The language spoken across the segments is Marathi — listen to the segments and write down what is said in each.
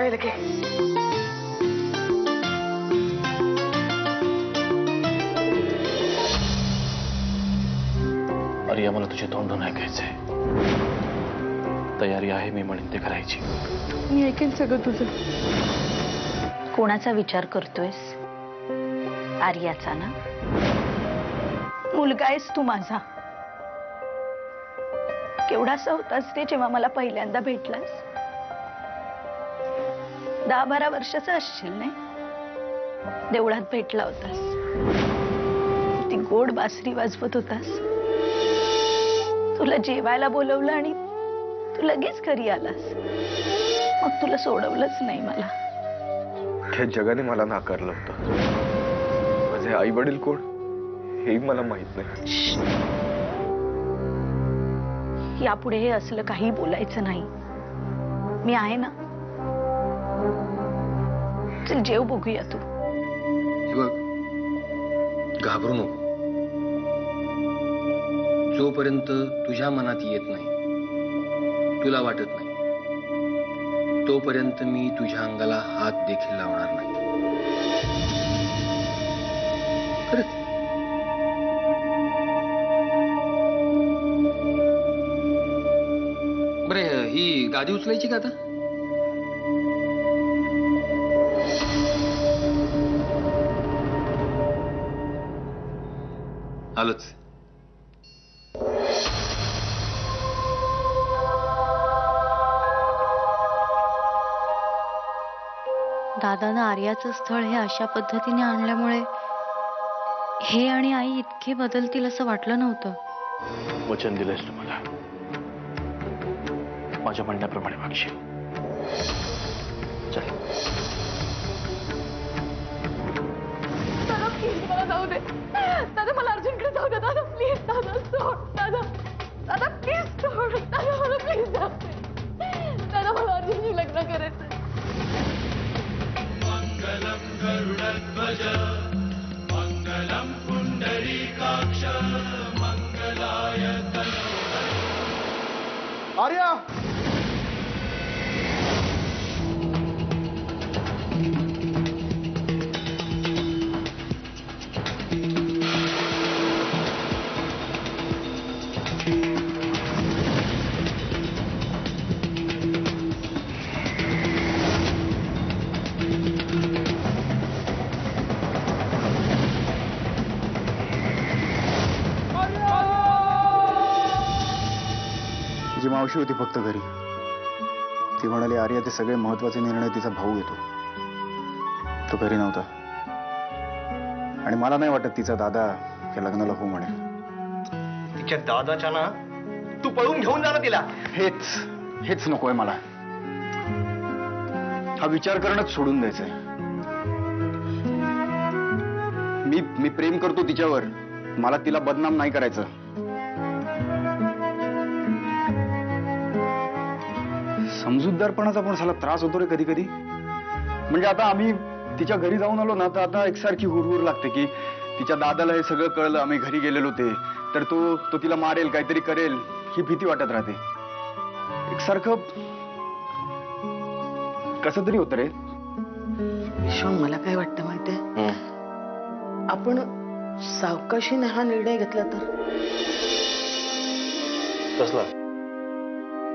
आहे लगे. आर्या, मला तुझे तोंडून ऐकायचंय. तयारी आहे मी म्हणेन ते करायची. मी ऐकेन सगळं तुझं. कोणाचा विचार करतोयस? आर्याचा ना? मुलगा आहेस तू माझा. केवढासा होतास रे जेव्हा मला पहिल्यांदा भेटलास? 10-12 वर्षाचा असशील नाही? देवळात भेटला होतास, ती गोड बासरी वाजवत होतास. तुला जेवायला बोलवलं आणि तू लगेच घरी आलास. मग तुला सोडवलंच नाही मला. त्या जगाने मला नाकारलं होतं. माझे आई वडील कोण हेही मला माहित नाही. यापुढे हे असलं काही बोलायचं नाही. मी आहे ना. चल जेव बघूया. तू बघ, घाबरू नको. जोपर्यंत तुझ्या मनात येत नाही, तुला वाटत नाही, तोपर्यंत मी तुझ्या अंगाला हात देखील लावणार नाही. खरंच. बरं, ही गादी उचलायची का आता? आलोच. दादानं आर्याचं स्थळ हे अशा पद्धतीने आणल्यामुळे हे आणि आई इतके बदलतील असं वाटलं नव्हतं. वचन दिलंयस तू मला. माझ्या म्हणण्याप्रमाणे वागशील. चल. दादा प्लीज मला जाऊ दे. दादा मला अर्जुनकडे जाऊ दे. दादा प्लीज. दादा सोड. दादा दादा प्लीज सोड. दादा मला प्लीज जाऊ दे. दादा मला अर्जुनशी लग्न करायचं. मंगलम गरुडध्वज मंगलम पुंडरीकाक्ष मंगलाय तनोहरि. आर्या, तिची मावशी होती फक्त घरी. ती म्हणाली आर्या ते सगळे महत्वाचे निर्णय तिचा भाऊ घेतो. तो घरी नव्हता आणि मला नाही वाटत तिचा दादा या लग्नाला हो म्हणेल. तिच्या दादाच्या ना तू पळून घेऊन जा ना तिला. हेच नकोय मला. हा विचार करणंच सोडून द्यायचंय. मी प्रेम करतो तिच्यावर. मला तिला बदनाम नाही करायचं. समजूतदारपणाचा पण साला त्रास होतो रे कधी कधी. म्हणजे आता आम्ही तिच्या घरी जाऊन आलो ना, तर आता एकसारखी हुरहुर लागते की तिच्या दादाला हे सगळं कळलं, आम्ही घरी गेलेलो ते, तर तो तिला मारेल, काहीतरी करेल, ही भीती वाटत राहते. एकसारखं कसं तरी होतं रे. विश्व, मला काय वाटतं माहितीये, आपण सावकाशीने हा निर्णय घेतला तर. कसला?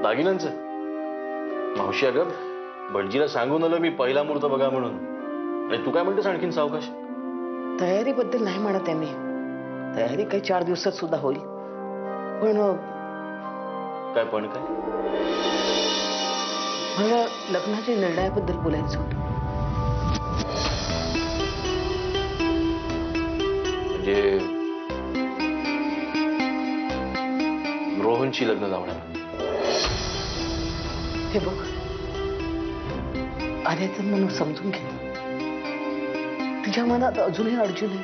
दागिन्यांचं? मावशी, अगं भटजीला सांगून आलं मी पहिला मुहूर्त बघा म्हणून. आणि तू काय म्हणतेस आणखीन सावकाश? तयारीबद्दल नाही म्हणत आहे मी. तयारी काही 4 दिवसात सुद्धा होईल. पण काय मला लग्नाच्या निर्णयाबद्दल बोलायचं होतं. म्हणजे रोहनची लग्न लावणार? हे बघ, आर्याचं मन समजून घे. तिच्या मनात अजूनही अर्जुन आहे.